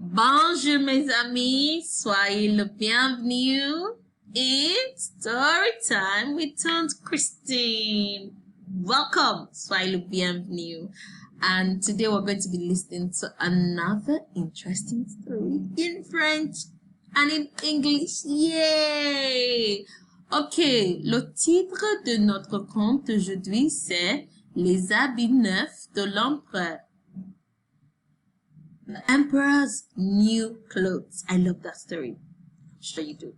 Bonjour mes amis, soyez le bienvenu in Story Time with Aunt Christine. Welcome, soyez le bienvenu. And today we're going to be listening to another interesting story in French and in English. Yay! Ok, le titre de notre conte aujourd'hui c'est Les habits neufs de l'empereur. The Emperor's New Clothes. I love that story. I'm sure you do.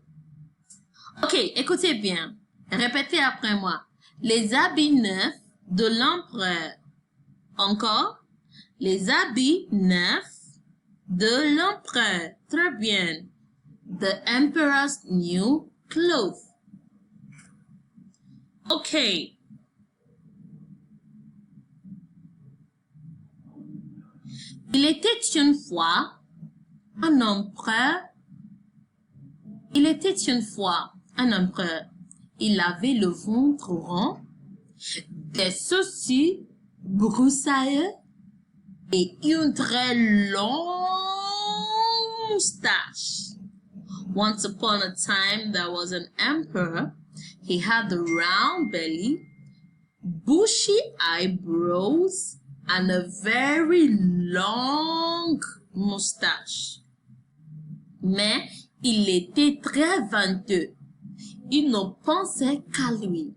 Ok, écoutez bien. Répétez après moi. Les habits neufs de l'empereur. Encore. Les habits neufs de l'empereur. Très bien. The Emperor's New Clothes. Ok. Il était une fois un empereur. Il était une fois un empereur. Il avait le ventre rond, des sourcils broussailleux et une très longue moustache. Once upon a time, there was an emperor. He had a round belly, bushy eyebrows, and a very long moustache. Mais il était très vanteux. Il ne pensait qu'à lui.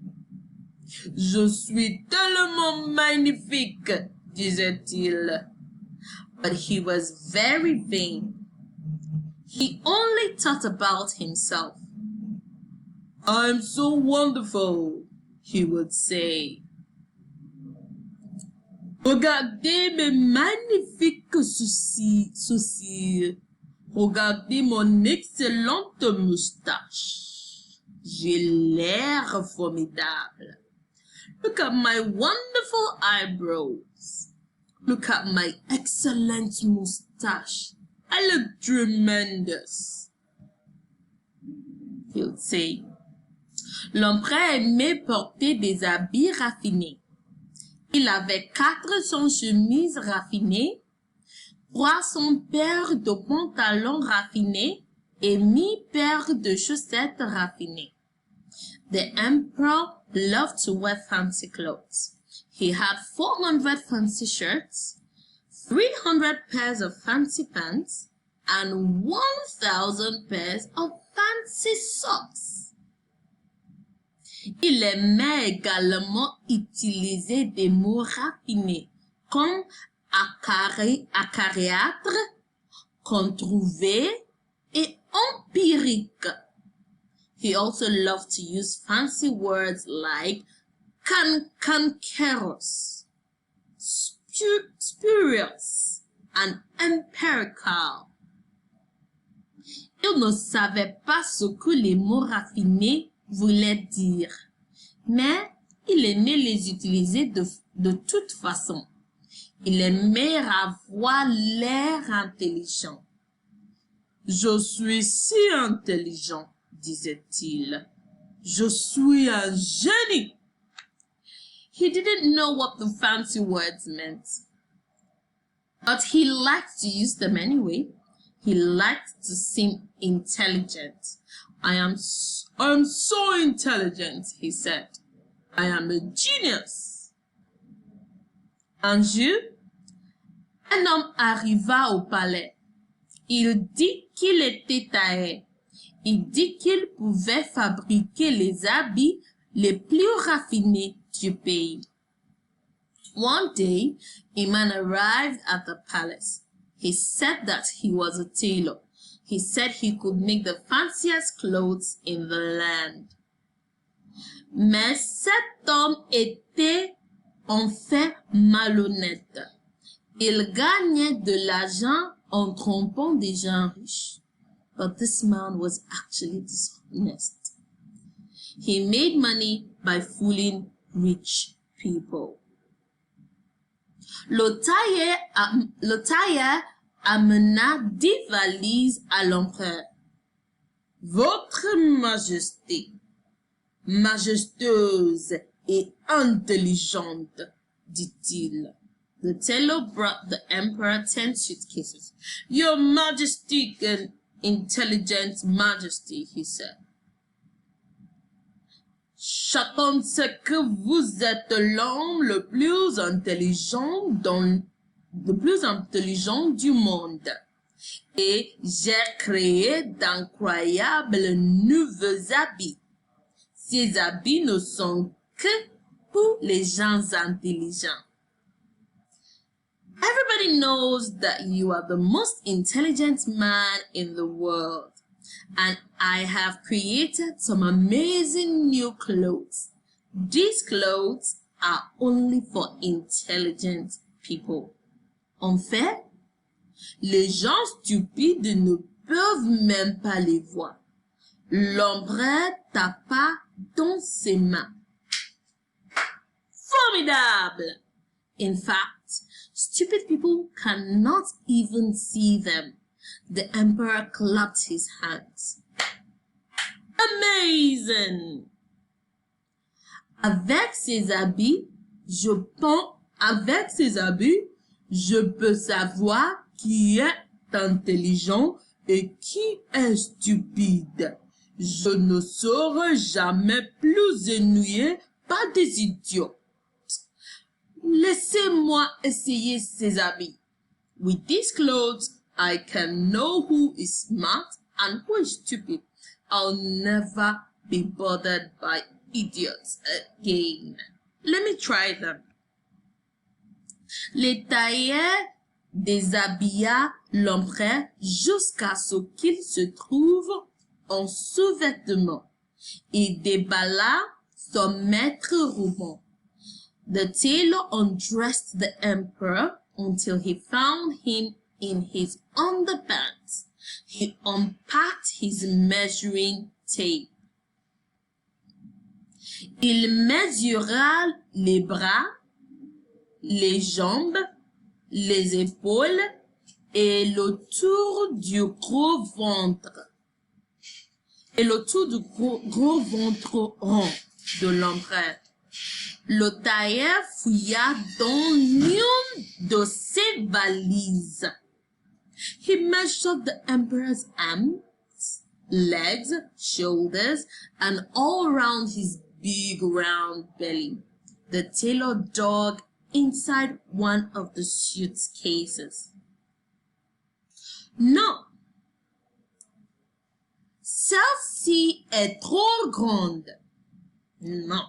Je suis tellement magnifique, disait-il. But he was very vain. He only thought about himself. I'm so wonderful, he would say. Regardez mes magnifiques sourcils. Regardez mon excellente moustache. J'ai l'air formidable. Look at my wonderful eyebrows. Look at my excellent moustache. I look tremendous. He would say. L'empereur aimait porter des habits raffinés. Il avait 400 chemises raffinées, 300 paires de pantalons raffinés et 1000 paires de chaussettes raffinées. The emperor loved to wear fancy clothes. He had 400 fancy shirts, 300 pairs of fancy pants, and 1,000 pairs of fancy socks. Il aimait également utiliser des mots raffinés comme acariâtre, controuvé et empirique. He also loved to use fancy words like cancerous, spurious, and empirical. Il ne savait pas ce que les mots raffinés voulaient dire, mais il aimait les utiliser de toute façon. Il aimait avoir l'air intelligent. Je suis si intelligent, disait-il. Je suis un génie. He didn't know what the fancy words meant, but he liked to use them anyway. He liked to seem intelligent. I am so intelligent, he said. I am a genius. Un jour, un homme arriva au palais. Il dit qu'il était taillé. Il dit qu'il pouvait fabriquer les habits les plus raffinés du pays. One day, a man arrived at the palace. He said that he was a tailor. He said he could make the fanciest clothes in the land. Mais cet homme était en fait malhonnête. Il gagnait de l'argent en trompant des gens riches. But this man was actually dishonest. He made money by fooling rich people. Le tailleur amena 10 valises à l'empereur. Votre Majesté, majestueuse et intelligente, dit-il, The tailor brought the emperor 10 suitcases. Your majesty and intelligent majesty, he said. Chacun sait que vous êtes l'homme le plus intelligent du monde. Et j'ai créé d'incroyables nouveaux habits. Ces habits ne sont que pour les gens intelligents. Everybody knows that you are the most intelligent man in the world, and I have created some amazing new clothes. These clothes are only for intelligent people. En fait, les gens stupides ne peuvent même pas les voir. L'ombre tapa dans ses mains. Formidable! In fact, stupid people cannot even see them. The emperor clapped his hands. Amazing! Avec ces habits, je peux savoir qui est intelligent et qui est stupide. Je ne serai jamais plus ennuyé par des idiots. Laissez-moi essayer ces habits. With these clothes, I can know who is smart and who is stupid. I'll never be bothered by idiots again. Let me try them. Les tailleurs déshabilla l'empereur jusqu'à ce qu'il se trouve en sous-vêtements et déballa son maître ruban. The tailor undressed the emperor until he found him in his underpants. He unpacked his measuring tape. Il mesura les bras, les jambes, les épaules et le tour du gros ventre. Et le tour du gros ventre rond de l'empereur. Le tailleur fouilla dans l'une de ses valises. He measured the emperor's arms, legs, shoulders, and all around his big round belly. The tailor dug inside one of the suitcases. Non, celle-ci est trop grande. Non.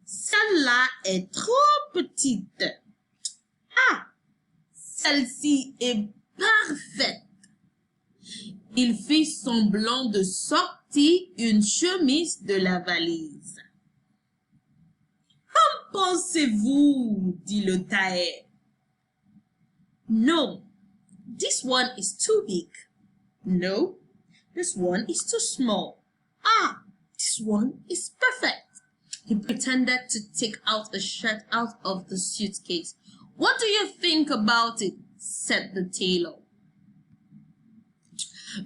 Celle-là est trop petite. Ah, celle-ci est parfaite. Il fit semblant de sortir une chemise de la valise. Qu'en pensez-vous? Dit le tailleur. No, this one is too big. No, this one is too small. Ah, this one is perfect. He pretended to take out a shirt out of the suitcase. What do you think about it? Said the tailor.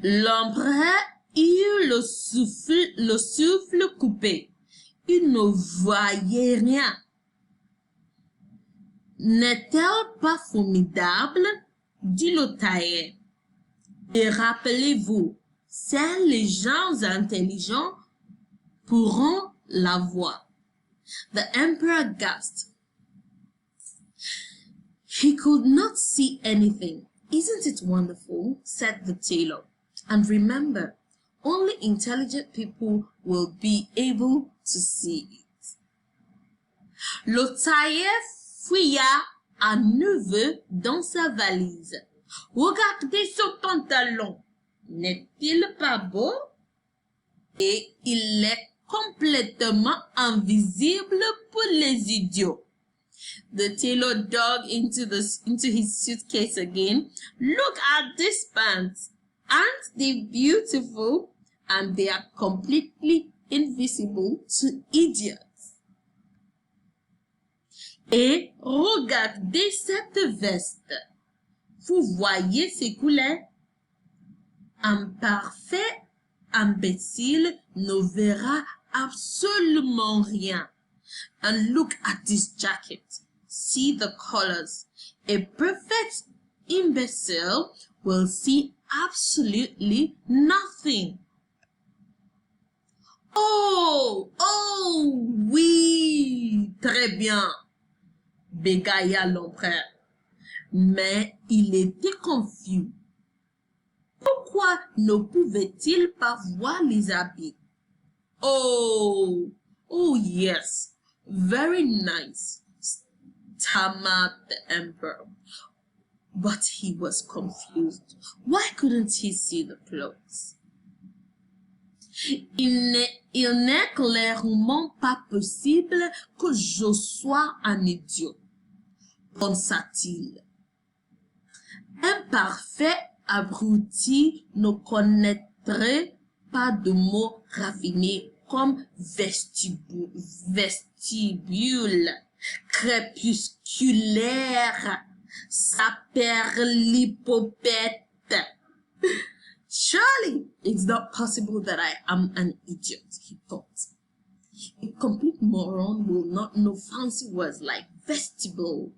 L'empereur eut le souffle coupé. Il ne voyait rien. N'est-elle pas formidable? Dit le tailleur. Et rappelez-vous, seuls les gens intelligents pourront la voir. The emperor gasped. He could not see anything. Isn't it wonderful? Said the tailor. And remember, only intelligent people will be able to see it. Le tailleur fouilla à nouveau dans sa valise. Regardez ce pantalon. N'est-il pas beau? Et il est complètement invisible pour les idiots. The tailor dug into his suitcase again. Look at these pants. Aren't they beautiful? And they are completely invisible to idiots. Et regardez cette veste. Vous voyez ces couleurs? Un parfait imbécile ne verra absolument rien. And look at this jacket. see the colors. A perfect imbecile will see absolutely nothing. Oh, oui, très bien, bégaya l'empereur. Mais il était confus. Pourquoi ne pouvait-il pas voir les habits? Oh, yes, very nice, stammered the emperor. But he was confused. Why couldn't he see the clothes? Il n'est clairement pas possible que je sois un idiot, pensa-t-il. Un parfait abruti ne connaîtrait pas de mots raffinés comme vestibule, crépusculaire, saperlipopette. Surely it's not possible that I am an idiot, he thought. A complete moron will not know fancy words like vestibule,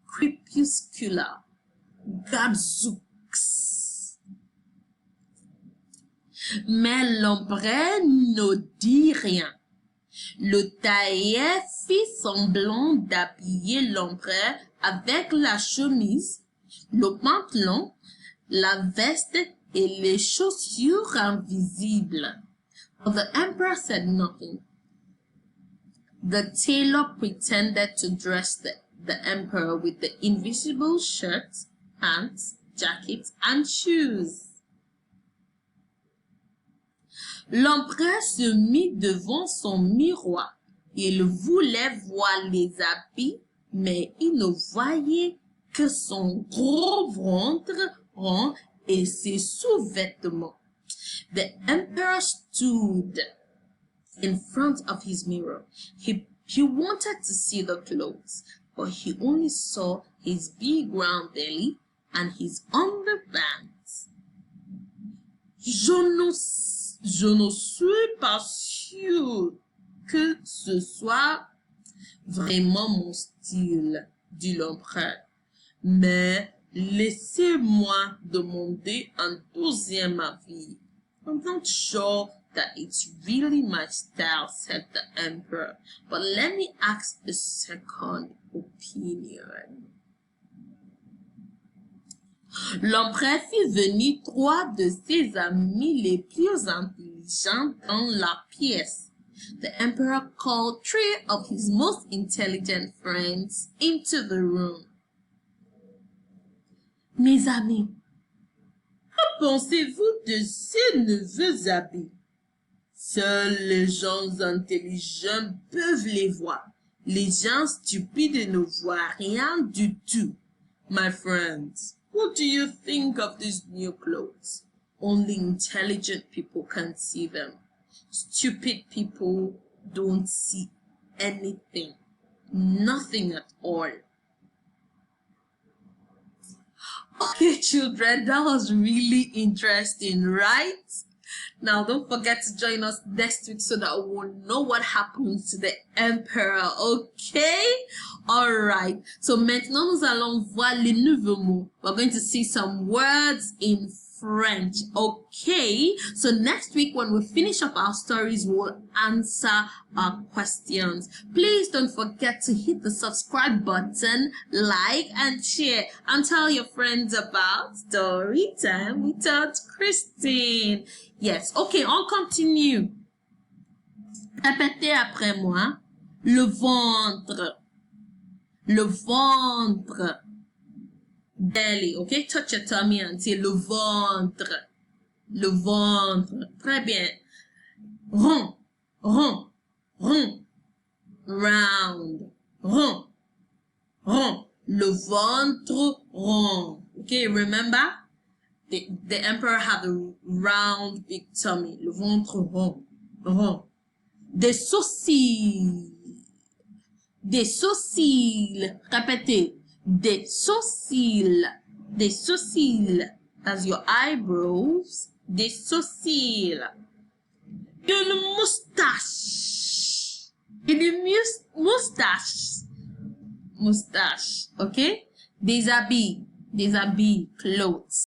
crepuscular, gadzooks. Mais l'empereur ne dit rien. Le tailleur fit semblant d'habiller l'empereur avec la chemise, le pantalon, la veste et les chaussures invisibles. But the emperor said nothing. The tailor pretended to dress the emperor with the invisible shirt, pants, jacket, and shoes. L'empereur se mit devant son miroir. Il voulait voir les habits, mais il ne voyait que son gros ventre rond et ses sous-vêtements. The emperor stood in front of his mirror. He wanted to see the clothes, but he only saw his big round belly and his underpants. Je ne suis pas sûr que ce soit vraiment mon style, dit l'empereur. Mais laissez-moi demander un deuxième avis. I'm not sure that it's really my style, said the emperor, but let me ask a second opinion. L'empereur fit venir 3 de ses amis les plus intelligents dans la pièce. The emperor called 3 of his most intelligent friends into the room. Mes amis, que pensez-vous de ces nouveaux habits? Seuls les gens intelligents peuvent les voir. Les gens stupides ne voient rien du tout. My friends, what do you think of these new clothes? Only intelligent people can see them. Stupid people don't see anything. Nothing at all. Okay, children, that was really interesting, right? Now, don't forget to join us next week so that we'll know what happens to the emperor, okay? All right. So, maintenant, nous allons voir les nouveaux mots. We're going to see some words in French, okay? So, next week, when we finish up our stories, we'll answer our questions. Please don't forget to hit the subscribe button, like, and share, and tell your friends about Story Time with Aunt Christine. Yes, okay, on continue. Répétez après moi. Le ventre. Le ventre. Belly, okay? Touch your tummy and say le ventre. Le ventre. Très bien. Rond. Rond. Rond. Round. Rond. Rond. Le ventre rond. Okay, remember? The emperor had a round, big tummy. Le ventre rond. Rond. Des sourcils. Des sourcils. Répétez. Des sourcils. Des sourcils. As your eyebrows. Des sourcils. Une moustache. Une moustache. moustache, ok? Déshabille, déshabille, clothes.